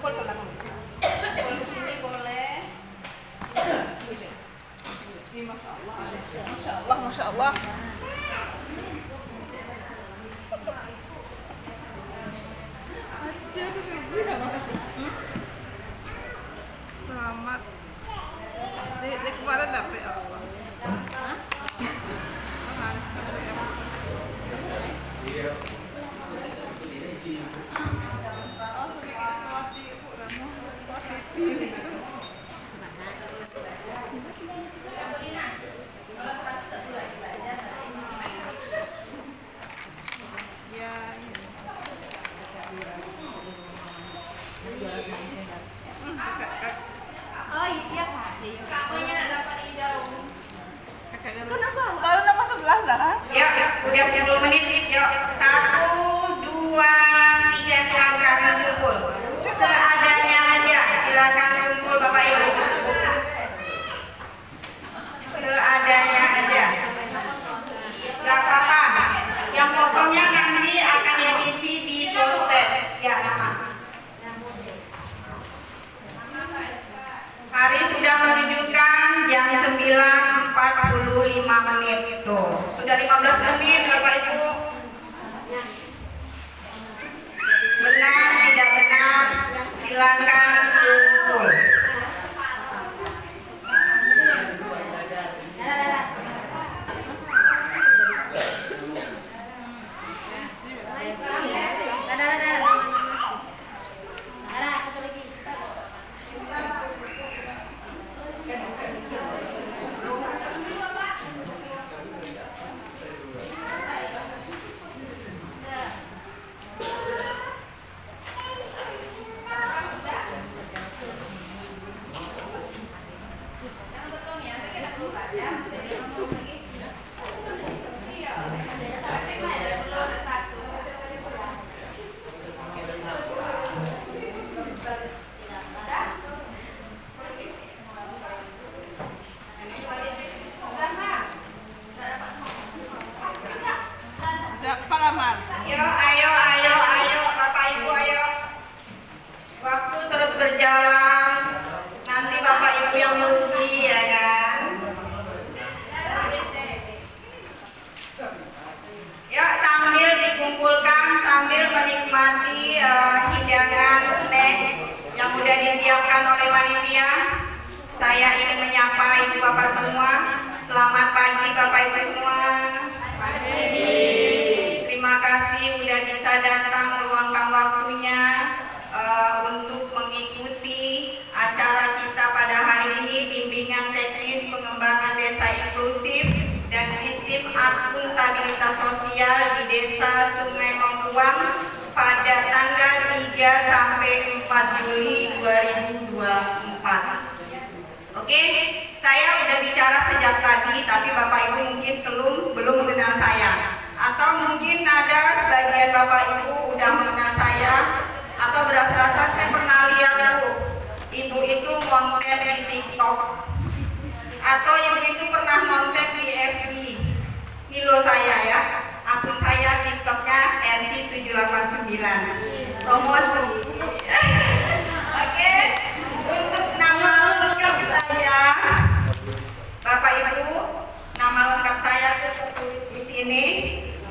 pukul ke belakang. Pukul ke sini boleh. Ini masya Allah, masya Allah, masya Allah. Selamat. Di kemarin dapet apa? Oh iya kak. Kakaknya dapat hijau. Kenapa? Baru nomor 11 Zara. Yuk, udah 10 menit. Yuk, 1, 2, 3 silakan kumpul. Seadanya aja, silakan kumpul Bapak Ibu. Seadanya aja. Gak apa-apa. Yang kosongnya nanti akan diisi di postes. Ya, nama. Hari sudah menunjukkan jam 9.45 menit. Tuh, sudah 15 menit Bapak Ibu. Benar, tidak benar, silakan kumpul. Ayo, Bapak Ibu, ayo. Waktu terus berjalan, nanti Bapak Ibu yang merugi, ya kan? Ya, sambil dikumpulkan, sambil menikmati hidangan snack yang sudah disiapkan oleh panitia. Saya ingin menyapa Ibu Bapak semua. Selamat pagi Bapak Ibu semua. Terima kasih sudah bisa datang meluangkan waktunya untuk mengikuti acara kita pada hari ini, bimbingan teknis pengembangan desa inklusif dan sistem akuntabilitas sosial di Desa Sungai Mengkuang pada tanggal 3 sampai 4 Juli 2024. Oke, saya udah bicara sejak tadi, tapi Bapak Ibu mungkin belum mengenal saya. Atau mungkin ada sebagian Bapak Ibu udah mengenal saya, atau berasa-rasa saya pernah lihat Ibu itu konten di TikTok, atau Ibu itu pernah konten di FB. Milo saya ya, akun saya TikToknya RC789 promosi. Oke, untuk nama lengkap saya, Bapak Ibu, nama lengkap saya tertulis di sini,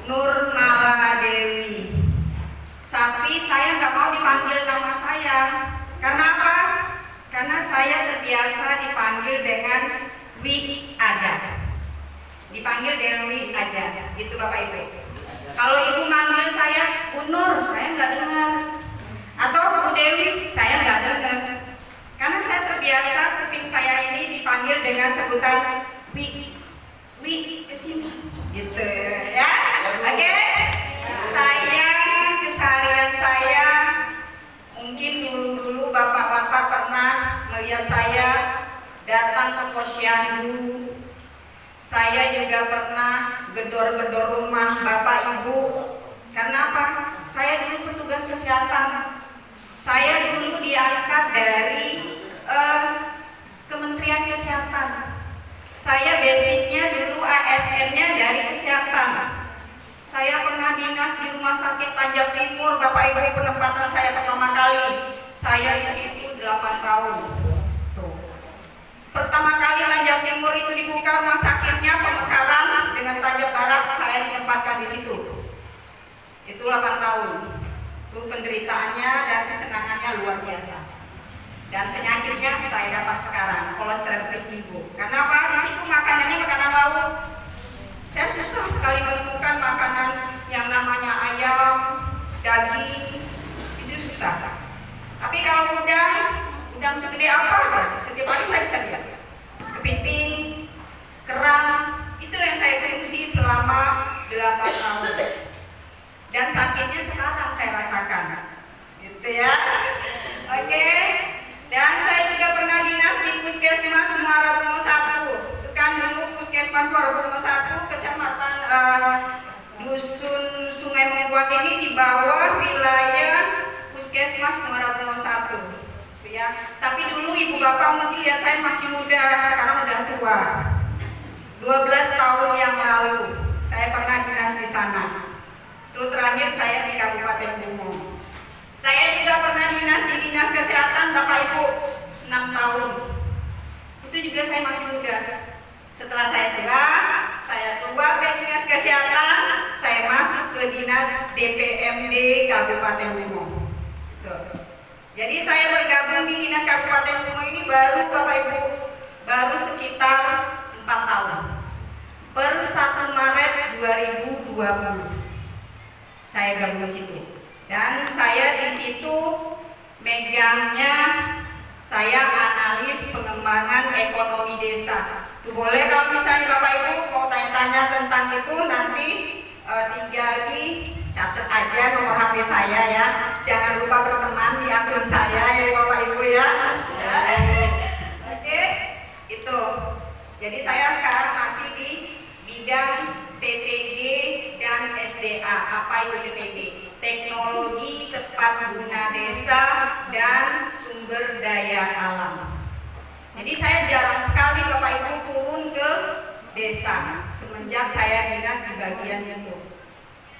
Nurmala Dewi. Tapi saya nggak mau dipanggil nama saya. Karena apa? Karena saya terbiasa dipanggil dengan Wi aja. Dipanggil Dewi aja, gitu Bapak Ibu. Kalau Ibu manggil saya Bu Nur, saya nggak dengar. Atau Bu Dewi, saya nggak dengar. Karena saya terbiasa kuping saya ini dipanggil dengan sebutan Wi kesini, gitu ya. Oke, saya keseharian saya mungkin dulu bapak-bapak pernah melihat saya datang ke posyandu. Saya juga pernah gedor-gedor rumah Bapak Ibu. Karena apa? Saya dulu petugas kesehatan. Saya dulu diangkat dari Kementerian Kesehatan. Saya basicnya dulu ASN-nya dari kesehatan. Saya pernah dinas di Rumah Sakit Tanjung Timur, Bapak Ibu, penempatan saya pertama kali. saya di situ 8 tahun. Tuh. Pertama kali Tanjab Timur itu dibuka rumah sakitnya Pemekaran dengan Tanjab Barat, saya ditempatkan di situ. Itu 8 tahun. Itu penderitaannya dan kesenangannya luar biasa. Dan penyakitnya saya dapat sekarang, kolesterol tinggi, Bu. Karena apa? Di situ makanannya makanan laut. Saya susah sekali menemukan makanan yang namanya ayam, daging, itu susah. Tapi kalau udang segede apa? Setiap hari saya bisa lihat. Kepiting, kerang, itu yang saya konsumsi selama 8 tahun. Dan sakitnya sekarang saya rasakan. Gitu ya. Oke. Dan saya juga pernah dinas di Puskesmas Muara Bromo 1. Itu kan dulu Puskesmas Muara Bromo 1, Kecamatan Dusun Sungai Membuang ini di bawah wilayah Puskesmas Muara Bromo 1. Ya. Tapi dulu ibu bapak mungkin lihat saya masih muda, sekarang udah tua. 12 tahun yang lalu saya pernah dinas di sana. Itu terakhir saya di Kabupaten Bungo. Saya juga pernah dinas di Dinas Kesehatan Bapak Ibu 6 tahun. Itu juga saya masih muda. Setelah saya tua, saya keluar dari Dinas Kesehatan, saya masuk ke Dinas DPMD Kabupaten Bungo. Tuh. Jadi saya bergabung di Dinas Kabupaten Bungo ini baru Bapak Ibu, baru sekitar 4 tahun. Per 1 Maret 2020 saya gabung di situ. Dan saya di situ megangnya saya analis pengembangan ekonomi desa. Tuh boleh kalau misalnya Bapak Ibu mau tanya-tanya tentang itu nanti tinggal dicatat aja nomor HP saya ya. Jangan lupa berteman di akun saya ya Bapak Ibu ya. Oke, itu. Jadi saya sekarang masih di bidang TTG dan SDA. Apa itu TTG? Teknologi Tepat Guna Desa dan Sumber Daya Alam. Jadi saya jarang sekali Bapak Ibu turun ke desa semenjak saya dinas di bagian itu.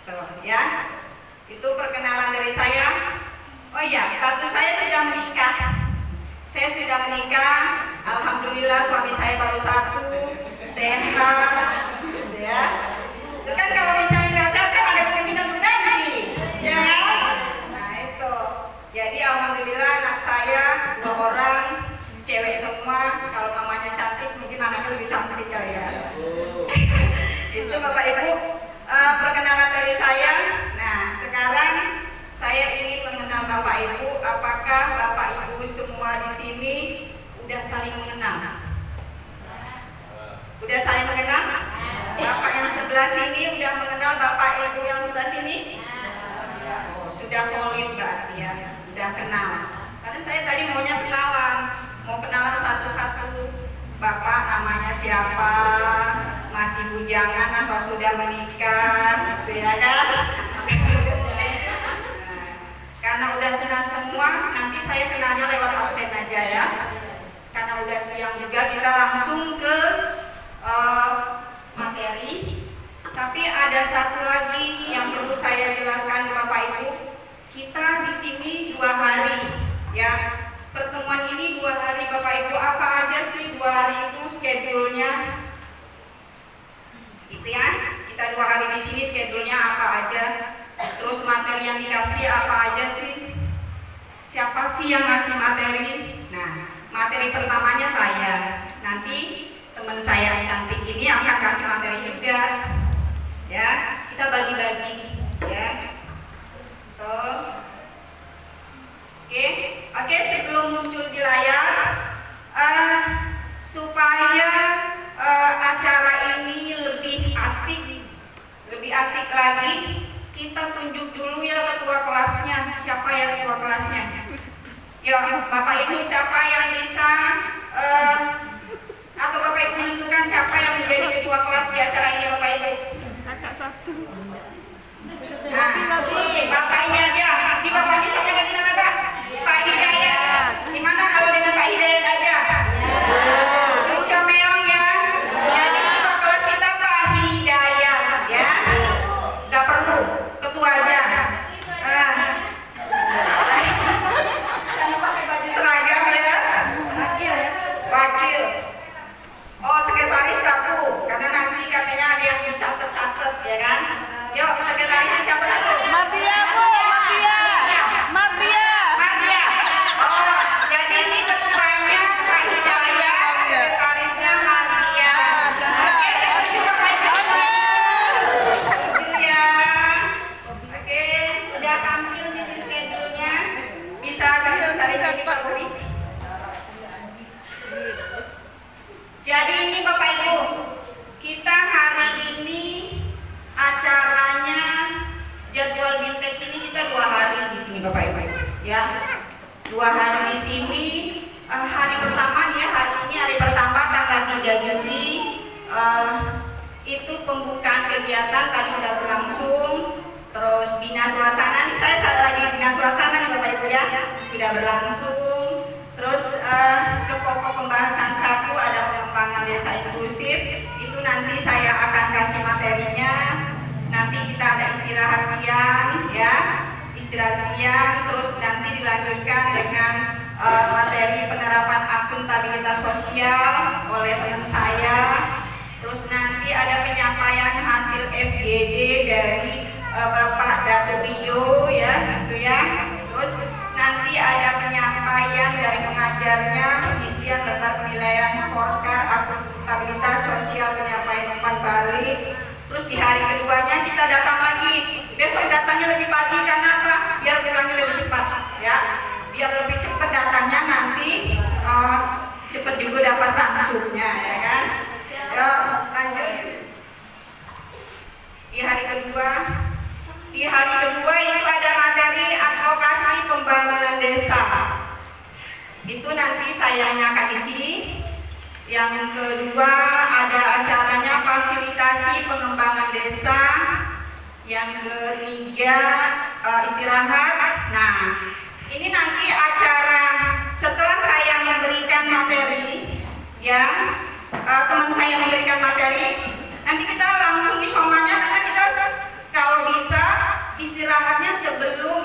Tuh, ya. Itu perkenalan dari saya. Oh iya, status saya sudah menikah. Saya sudah menikah. Alhamdulillah suami saya baru 1, sehat. Ya. Itu kan kalau misalnya nggak sehat kan ada kemungkinan untuk ganti. Ya. Nah itu. Jadi alhamdulillah anak saya 2 orang, cewek semua. Kalau mamanya cantik mungkin anaknya lebih cantik kali ya. Itu Bapak Ibu perkenalan dari saya. Nah sekarang saya ingin mengenal Bapak Ibu. Apakah Bapak Ibu semua di sini udah saling mengenal? Udah saling mengenal? Bapak yang sebelah sini udah mengenal Bapak Ibu yang sebelah sini? Oh, sudah solid berarti ya, udah kenal. Karena saya tadi maunya kenalan, mau kenalan satu-satu. Bapak namanya siapa? Masih bujangan atau sudah menikah? Gitu ya kan? Nah, karena udah kenal semua, nanti saya kenalnya lewat absen aja ya. Karena udah siang juga, kita langsung ke materi. Tapi ada satu lagi yang perlu saya jelaskan ke Bapak Ibu. Kita di sini 2 hari ya. Pertemuan ini 2 hari Bapak Ibu. Apa aja sih 2 hari itu schedule-nya? Gitu ya. Kita 2 hari di sini schedule-nya apa aja? Terus materi yang dikasih apa aja sih? Siapa sih yang ngasih materi? Nah, materi pertamanya saya. Nanti teman saya yang cantik ini akan kasih materi juga. Ya, kita bagi-bagi ya. Tuh. Oke, sebelum muncul di layar supaya acara ini lebih asik lagi, kita tunjuk dulu ya ketua kelasnya. Siapa ya ketua kelasnya? Ya, Bapak Ibu siapa yang bisa atau Bapak Ibu menentukan siapa yang menjadi ketua kelas di acara ini Bapak Ibu? Kakak 1. Nah, Bapak ini aja. Di Bapak ini siapa lagi nama Pak? Pak Hidayat. Gimana kalau dengan Pak Hidayat aja? Cucu meong ya. Jadi ketua kelas kita Pak Hidayat ya. Gak perlu ketua aja. Jangan lupa ini Pak Bobi. Jadi ini Bapak Ibu, kita hari ini acaranya jadwal Bintek ini kita 2 hari di sini Bapak Ibu, ya. 2 hari di sini. Hari pertama ya, hari ini hari pertama tanggal 3 Juli itu pembukaan kegiatan tadi sudah berlangsung. Terus bina suasana nih, saya lagi bina suasana nih Bapak Ibu ya, sudah berlangsung. Terus ke pokok pembahasan 1 ada pengembangan desa inklusif. Itu nanti saya akan kasih materinya. Nanti kita ada istirahat siang ya, istirahat siang. Terus nanti dilanjutkan dengan materi penerapan akuntabilitas sosial oleh teman saya. Terus nanti ada penyampaian hasil FGD dari Bapak Dato Rio ya, gitu ya. Terus nanti ada penyampaian dari pengajarnya, pengisian lembar penilaian scorecard akuntabilitas sosial, penyampaian umpan balik. Terus di hari keduanya kita datang lagi. Besok datangnya lebih pagi karena apa? Biar pulangnya lebih cepat ya. Biar lebih cepat datangnya nanti cepat juga dapat rangsumnya ya kan. Ya, lanjut. Di hari kedua itu ada materi advokasi pembangunan desa. Itu nanti saya yang akan isi. Yang kedua ada acaranya fasilitasi pengembangan desa. Yang ketiga istirahat. Nah, ini nanti acara setelah saya memberikan materi, ya teman saya memberikan materi, nanti kita langsung isomanya karena kita kalau bisa istirahatnya sebelum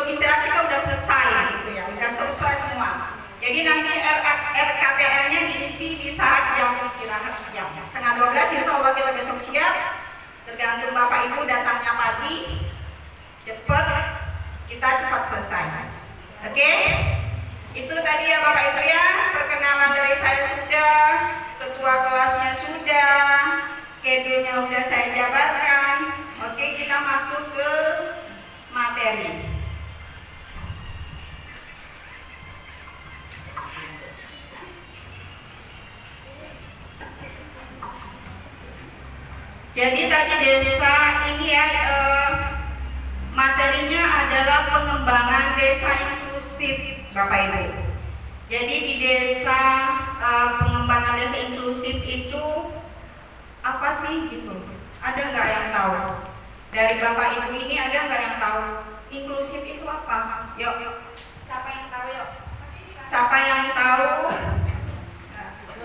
istirahat kita udah selesai gitu ya, udah selesai semua. Jadi nanti RKTR-nya diisi di saat jam istirahat siang. 11:30 insya Allah kita besok siap. Tergantung Bapak Ibu datangnya pagi, kita cepat selesai. Oke? Itu tadi ya Bapak Ibu ya, perkenalan dari saya sudah, ketua kelasnya sudah, schedule-nya sudah saya jabarkan. Oke, kita masuk ke materi. Jadi tadi desa ini ya, materinya adalah pengembangan desa inklusif Bapak Ibu. Jadi di desa pengembangan desa inklusif itu apa sih gitu? Ada nggak yang tahu? Dari Bapak Ibu ini ada nggak yang tahu inklusif itu apa? Yuk, siapa yang tahu yuk? Siapa yang tahu?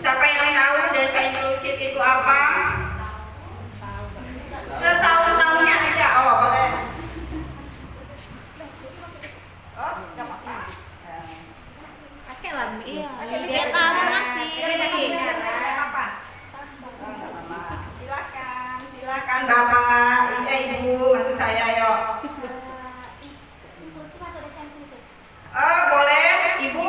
Siapa yang tahu desa inklusif itu apa? Setahu-tahunya ada, oh boleh. Oh, nggak apa-apa. Pakai lah, iya. Biar tahu ngasih. Silakan Bapak, Ibu, maksud saya yuk. Inklusif atau desa inklusif? Boleh, Ibu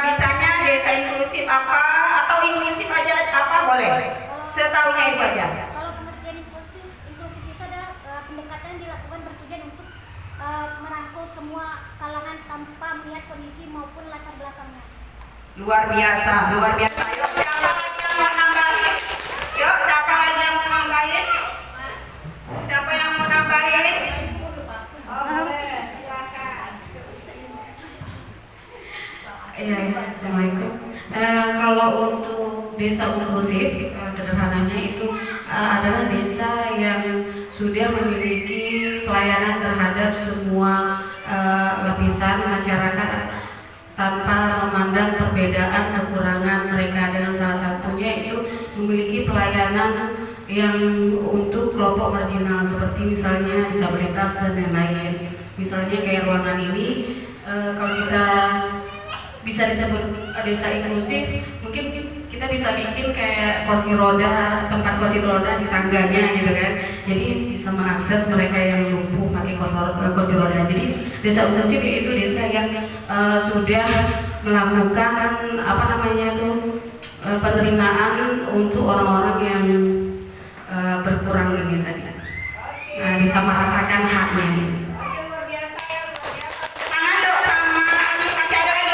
bisanya desa inklusif apa atau inklusif aja apa boleh? Setahunya Ibu aja. Kalau pengertian inklusif itu adalah pendekatan yang dilakukan bertujuan untuk merangkul semua kalangan tanpa melihat kondisi maupun latar belakangnya. Luar biasa, luar biasa. Yuk, siapa lagi yang mau nambahin? Yuk, siapa lagi yang mau nambahin? Siapa yang mau nambahin? Oh, boleh, silakan. Iya, Assalamualaikum. Kalau untuk desa inklusif, sederhananya itu adalah desa yang sudah memiliki pelayanan terhadap semua lapisan masyarakat tanpa memandang perbedaan kekurangan mereka, dengan salah satunya itu memiliki pelayanan yang untuk kelompok marginal seperti misalnya disabilitas dan lain-lain. Misalnya kayak ruangan ini, kalau kita bisa disebut desa inklusif, mungkin kita bisa bikin kayak kursi roda, tempat kursi roda di tangganya gitu kan. Jadi bisa mengakses mereka yang lumpuh pakai kursi roda. Jadi desa inklusif itu desa yang sudah melakukan penerimaan untuk orang-orang yang berkurang ini tadi. Nah, disamaratakan haknya. Oke, luar biasa ya, luar biasa. Tangan dong sama ini masih ada lagi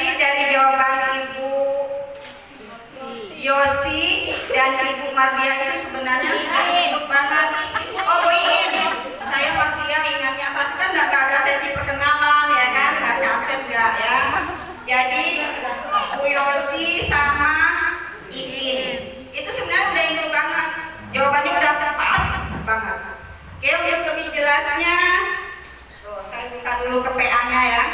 Tadi dari jawaban Ibu Yosi dan Ibu Mardia itu sebenarnya sudah hidup banget. Oh Bu Iin, saya Mardia ingatnya, tapi kan nggak ada sesi perkenalan ya kan, nggak capset nggak ya. Jadi Bu Yosi sama Iin itu sebenarnya udah hidup banget. Jawabannya udah pas banget. Oke, untuk lebih jelasnya, saya buka dulu ke PA-nya ya.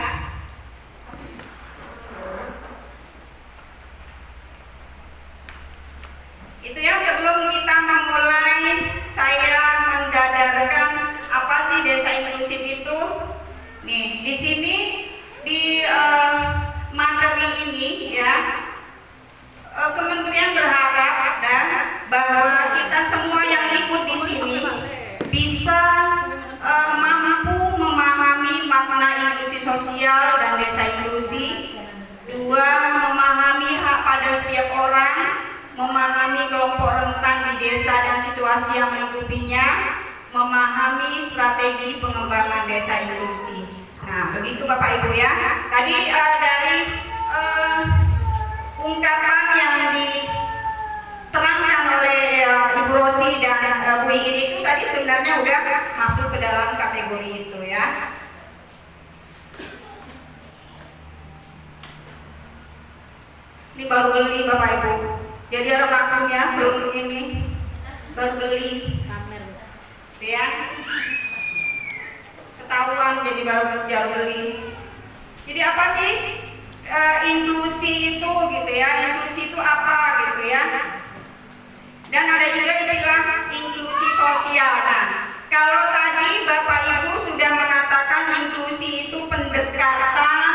Itu ya, sebelum kita memulai, saya mendadarkan apa sih desa inklusif itu. Nih, di sini di materi ini ya, Kementerian berharap bahwa kita semua yang ikut di sini bisa mampu memahami makna inklusi sosial dan desa inklusi. Dua, memahami hak pada setiap orang, memahami kelompok rentan di desa dan situasi yang melingkupinya, memahami strategi pengembangan desa inklusi. Nah, begitu Bapak Ibu ya. Tadi dari ungkapan yang diterangkan oleh Ibu Rosi dan Bu Iin itu tadi sebenarnya udah masuk ke dalam kategori itu ya. Ini baru beli Bapak Ibu. Jadi ada vakum ya, belum ini baru beli. Ya. Ketahuan jadi baru beli. Jadi apa sih inklusi itu gitu ya? Inklusi itu apa gitu ya? Dan ada juga istilah inklusi sosial. Nah, kalau tadi Bapak Ibu sudah mengatakan inklusi itu pendekatan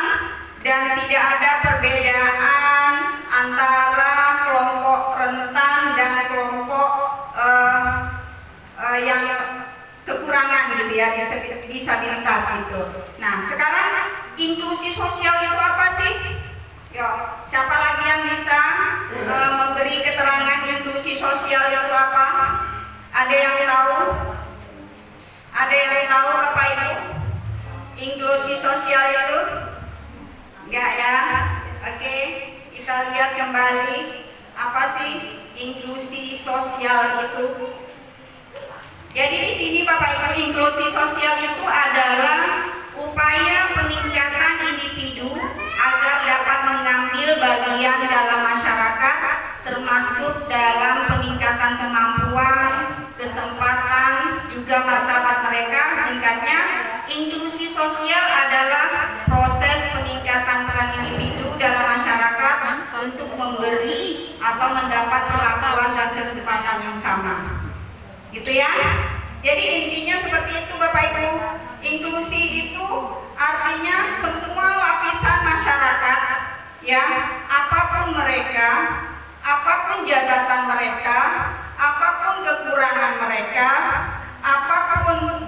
dan tidak ada perbedaan antara kelompok rentan dan kelompok yang kekurangan gitu ya, disabilitas itu. Nah, sekarang inklusi sosial itu apa sih? Yo, siapa lagi yang bisa memberi keterangan inklusi sosial itu apa? Ada yang tahu? Ada yang tahu Bapak Ibu? Inklusi sosial itu? Enggak ya? Oke, kita lihat kembali apa sih inklusi sosial itu. Jadi di sini Bapak Ibu, inklusi sosial itu adalah upaya peningkatan individu agar dapat mengambil bagian dalam masyarakat, termasuk dalam peningkatan kemampuan, kesempatan, juga martabat mereka. Singkatnya, inklusi sosial adalah proses peningkatan peran individu dalam masyarakat untuk memberi atau mendapat perlakuan dan kesempatan yang sama. Gitu ya. Jadi intinya seperti itu Bapak Ibu. Inklusi itu artinya semua lapisan masyarakat ya, apapun mereka, apapun jabatan mereka, apapun kekurangan mereka, apapun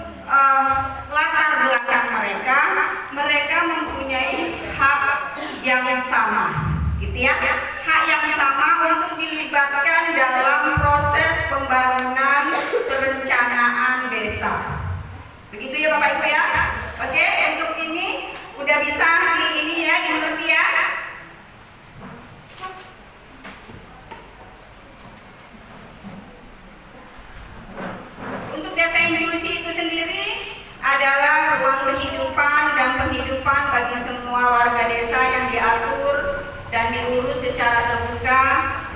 latar belakang mereka, mereka mempunyai hak yang sama, gitu ya. Hak yang sama untuk dilibatkan dalam proses pembangunan perencanaan desa. Begitu ya Bapak Ibu ya. Oke, untuk ini udah bisa dimengerti ya. Untuk desa inklusi itu sendiri adalah ruang kehidupan dan penghidupan bagi semua warga desa yang diatur dan diurus secara terbuka,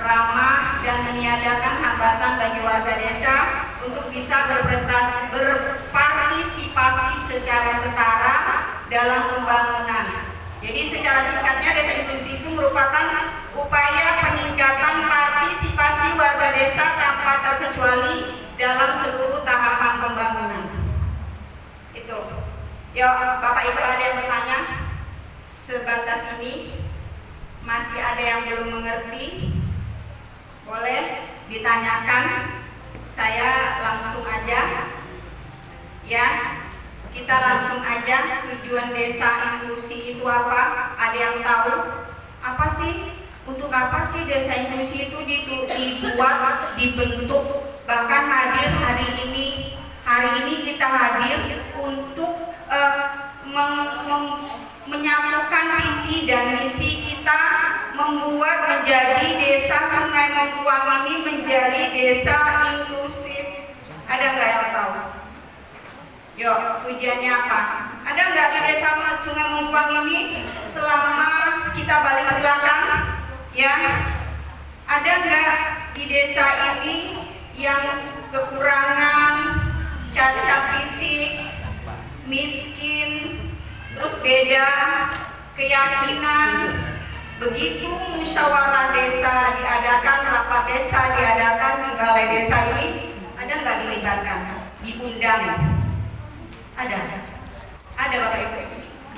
ramah, dan meniadakan hambatan bagi warga desa untuk bisa berpartisipasi secara setara dalam pembangunan. Jadi secara singkatnya desa inklusi itu merupakan upaya peningkatan partisipasi warga desa tanpa terkecuali dalam seluruh tahapan pembangunan. Itu. Yuk, Bapak Ibu ada yang bertanya? Sebatas ini masih ada yang belum mengerti? Boleh ditanyakan. Saya langsung aja. Ya. Kita langsung aja, tujuan desa inklusi itu apa? Ada yang tahu? Apa sih? Untuk apa sih desa inklusi itu dibuat, dibentuk, bahkan hadir hari ini? Hari ini kita hadir untuk menyatukan visi dan misi membuat menjadi desa Sungai Mengkuang ini menjadi desa inklusif? Ada nggak yang tahu? Yuk, tujuannya apa? Ada nggak di desa Sungai Mengkuang ini selama kita balik ke belakang? Ya, ada nggak di desa ini yang kekurangan, cacat fisik, miskin, terus beda keyakinan? Begitu musyawarah desa diadakan, rapat desa diadakan di balai desa ini, ada nggak dilibatkan? Diundang? Ada Bapak Ibu?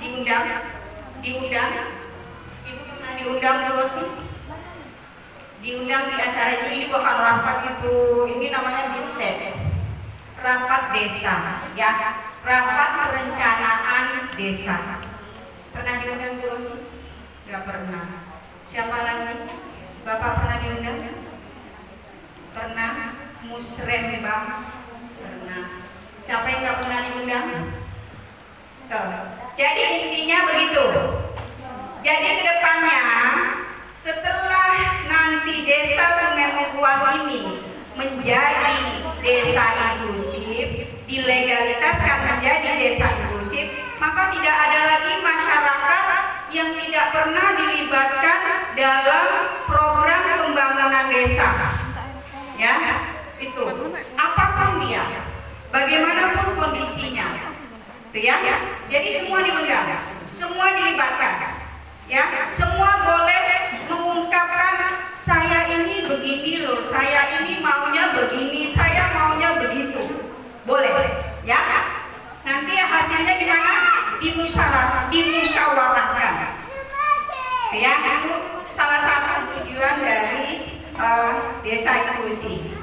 Diundang? Ibu pernah diundang Bu Rosi? Diundang di acara ini bukan rapat itu, ini namanya BINTED, rapat desa, ya, rapat perencanaan desa. Pernah diundang Bu Rosi? Gak pernah. Siapa lagi? Bapak pernah diundang? Pernah. Musrem Bang? Pernah. Siapa yang gak pernah diundang? Tuh. Jadi intinya begitu. Jadi kedepannya setelah nanti desa Sungai Mengkuang ini menjadi desa inklusif, dilegalitaskan menjadi desa inklusif, maka tidak ada lagi masyarakat yang tidak pernah dilibatkan dalam program pembangunan desa. Ya, itu apapun dia, bagaimanapun kondisinya, itu ya. Jadi semua diundang, semua dilibatkan, ya. Semua boleh mengungkapkan saya ini begini loh, saya ini maunya begini, saya maunya begitu, boleh, ya. Nanti hasilnya gimana? Dimusyawarahkan. Ya, itu salah satu tujuan dari desa inklusi.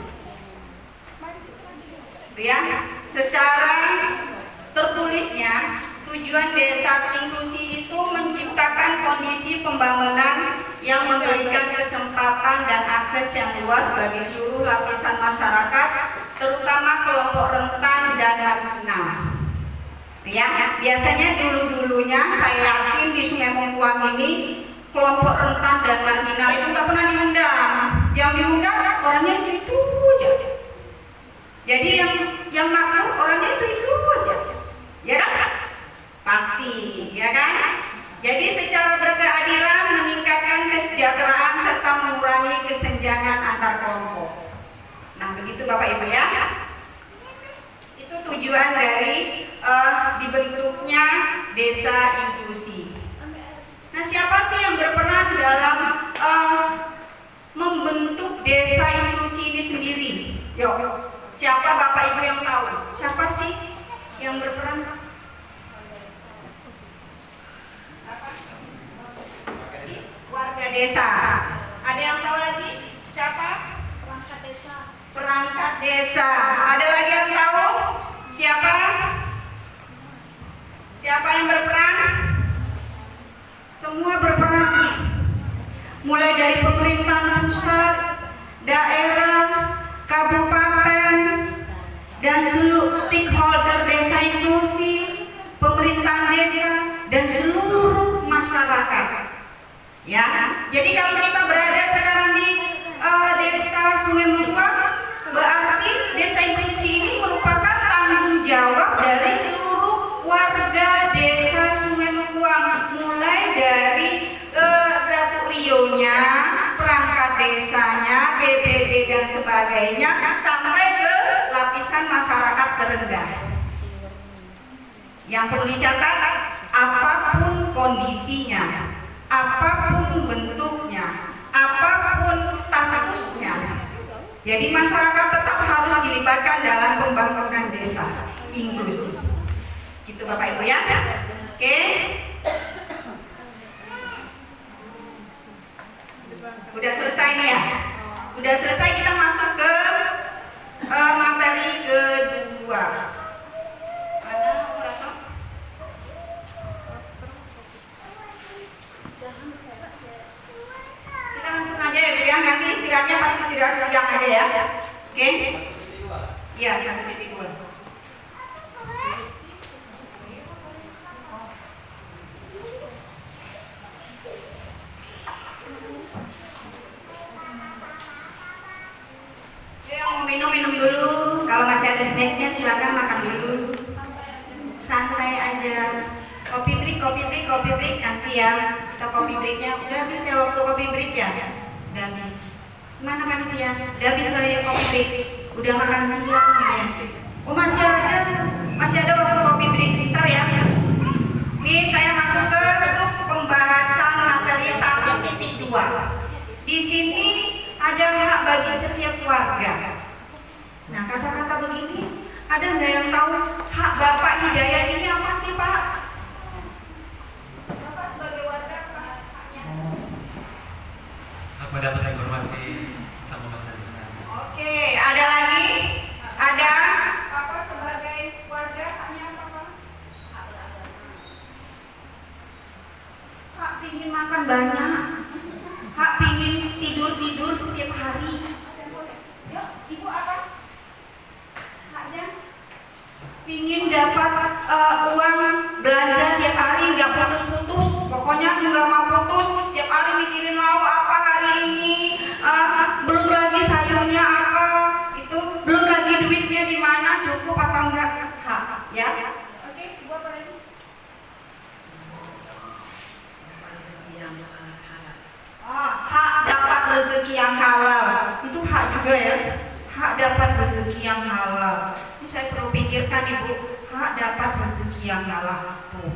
Ya, secara tertulisnya tujuan desa inklusi itu menciptakan kondisi pembangunan yang memberikan kesempatan dan akses yang luas bagi seluruh lapisan masyarakat, terutama kelompok rentan dan marginal. Ya, biasanya dulunya saya yakin di Sungai Mengkuang ini kelompok rentan dan marginal itu nggak pernah diundang. Yang diundang orangnya itu aja. Jadi yang makmur orangnya itu aja, ya kan? Pasti, ya kan? Jadi secara berkeadilan meningkatkan kesejahteraan serta mengurangi kesenjangan antar kelompok. Nah, begitu Bapak Ibu ya. Itu tujuan dari dibentuknya desa inklusi. Nah, siapa sih yang berperan dalam membentuk desa inklusi ini sendiri? Yuk, siapa Bapak Ibu yang tahu? Siapa sih yang berperan? Warga desa. Ada yang tahu lagi? Siapa? Perangkat desa. Perangkat desa. Ada lagi yang tahu? Siapa? Siapa yang berperan? Semua berperan. Mulai dari pemerintahan pusat, daerah, kabupaten, dan seluruh stakeholder desa inklusi, pemerintahan desa, dan seluruh masyarakat. Ya, jadi kalau kita berada sekarang di desa Sungai Mengkuang, berarti desa inklusi ini merupakan tanggung jawab dari seluruh warga desa Sungai Mengkuang, mulai dari daturionya, perangkat desanya, BPD dan sebagainya, sampai ke lapisan masyarakat terendah. Yang perlu dicatat, apapun kondisinya, apapun bentuknya, apapun statusnya, jadi masyarakat tetap harus dilibatkan dalam pembangunan desa inklusi. Gitu Bapak Ibu ya. Oke. Udah selesai nih ya. Udah selesai, kita masuk ke materi kedua. Ada berapa? Kita langsung aja ya Bu ya, nanti istirahatnya pas istirahat siang aja ya. Oke? Iya, 1.2. ada snacknya silakan makan dulu. Santai aja. Kopi break nanti ya. Kita kopi breaknya udah habis ya, waktu kopi break ya? Udah habis. Mana panitia? Udah habis kali ya kopi break. Udah makan siang ya. Oh masih ada waktu kopi break, bentar ya. Nih saya masuk ke sub pembahasan materi 1.2. Di sini ada hak bagi setiap warga. Nah kata-kata begini, ada nggak yang tahu hak Bapak Hidayat ini apa sih Pak? Bapak sebagai warga apa haknya? Aku dapat informasi tambahan dari sana. Oke, ada lagi? Ada? Bapak sebagai warga haknya apa Pak? Hak pingin makan banyak, hak pingin tidur setiap hari. Yuk, Ibu apa? Haknya? Pingin dapat uang belanja tiap hari, nggak putus-putus. Pokoknya nggak mau putus. Tiap hari mikirin lauk apa hari ini. Belum lagi sayurnya apa. Itu belum lagi duitnya di mana, cukup atau enggak. Hak, ya. Oke, Ibu apa lagi? Hak dapat rezeki yang halal. Itu hak juga ya. Hak dapat rezeki yang halal. Ini saya perlu pikirkan Ibu. Hak dapat rezeki yang halal. Tuh.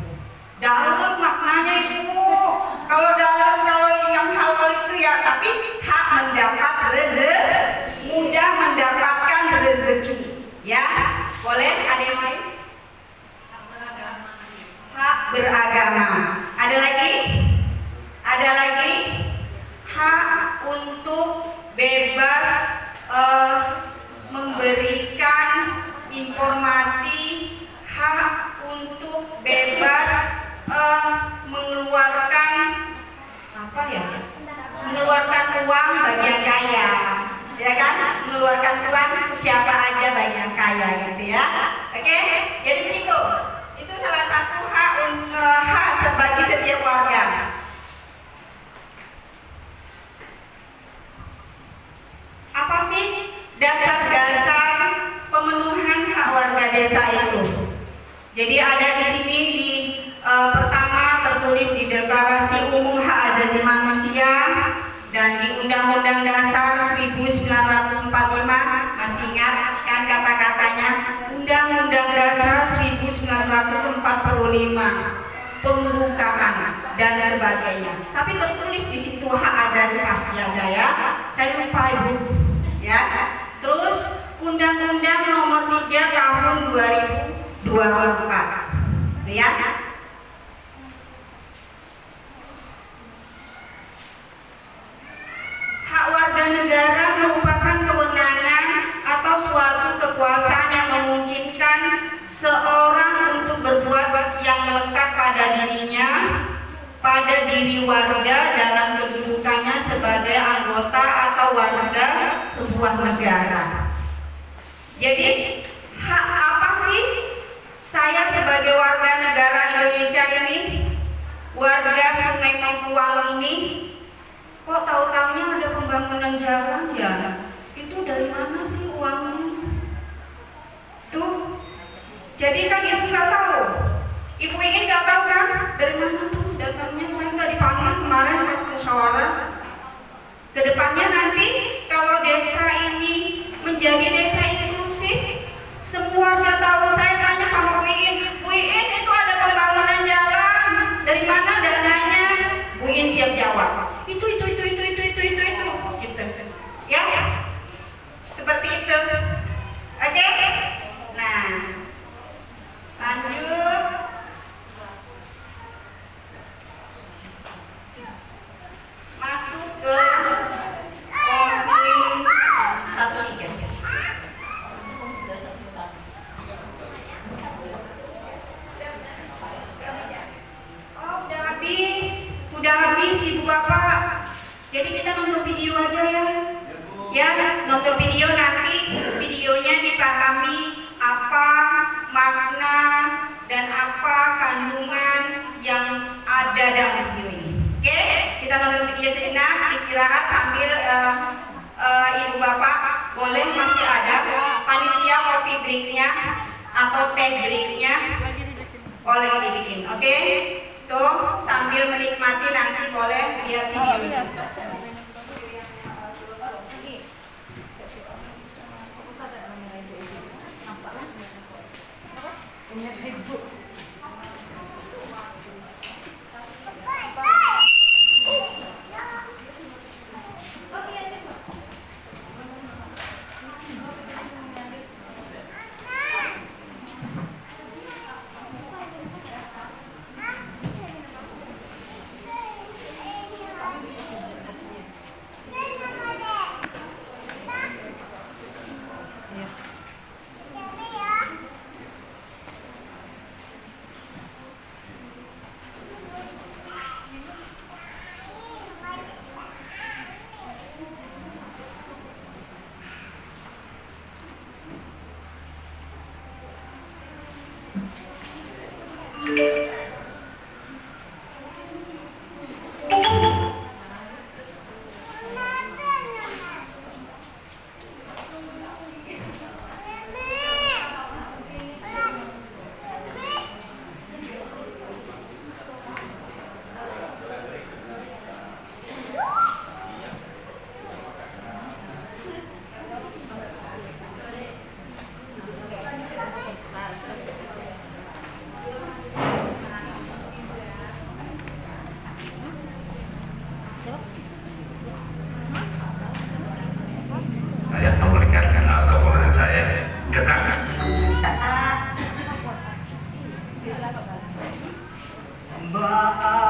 Dalam maknanya Ibu. Kalau yang halal itu ya, tapi hak mendapat rezeki, mudah mendapatkan rezeki. Ya, boleh ada yang lain? Hak beragama. Ada lagi? Ada lagi? Hak untuk bebas memberikan informasi, hak untuk bebas mengeluarkan apa ya? Mengeluarkan uang bagi yang kaya, ya kan? Mengeluarkan uang siapa aja bagi yang kaya gitu ya. Oke? Jadi begitu. Itu salah satu hak sebagai setiap warga. Apa sih dasar-dasar pemenuhan hak warga desa itu? Jadi ada di sini pertama tertulis di Deklarasi Umum Hak Asasi Manusia dan di Undang-Undang Dasar 1945. Masih ingat kan kata-katanya? Undang-Undang Dasar 1945, pembukaan dan sebagainya. Tapi tertulis di situ hak asasi pasti ada ya. Saya lupa Ibu. Ya. Terus Undang-Undang Nomor 3 Tahun 2024. Lihat. Hak warga negara merupakan kewenangan atau suatu kekuasaan yang memungkinkan seorang untuk berbuat yang melekat pada dirinya, pada diri warga dalam kedudukannya sebagai anggota atau warga sebuah negara. Jadi hak apa sih saya sebagai warga negara Indonesia ini, warga Sungai Mempawang ini, kok tahu-taunya ada pembangunan jalan ya? Itu dari mana sih uangnya? Tuh. Jadi kan Ibu nggak tahu. Ibu ingin nggak tahu kan? Dari mana tuh datangnya? Saya nggak dipanggil kemarin pas musyawarah. Kedepannya nanti kalau desa ini menjadi desa inklusif, semua warga tahu. Saya tanya sama Bu Iin itu ada pembangunan jalan. Dari mana dananya? Bu Iin siap jawab. Itu. Gitu. Ya? Seperti itu. Oke? Nah, lanjut. Masuk ke poin 1.3. Oh, udah habis Ibu Bapak. Jadi kita nonton video aja ya. Ya, nonton video nanti videonya dipahami apa makna dan apa kandungan yang ada dalam video ini. Oke, kita nonton video sejenak, istirahat sambil Ibu Bapak boleh masih ada panitia kopi breaknya atau teh breaknya boleh dibikin, oke? Tuh sambil menikmati nanti boleh lihat videonya. Saya akan meningkatkan alkohol saya ke kanan. Mbak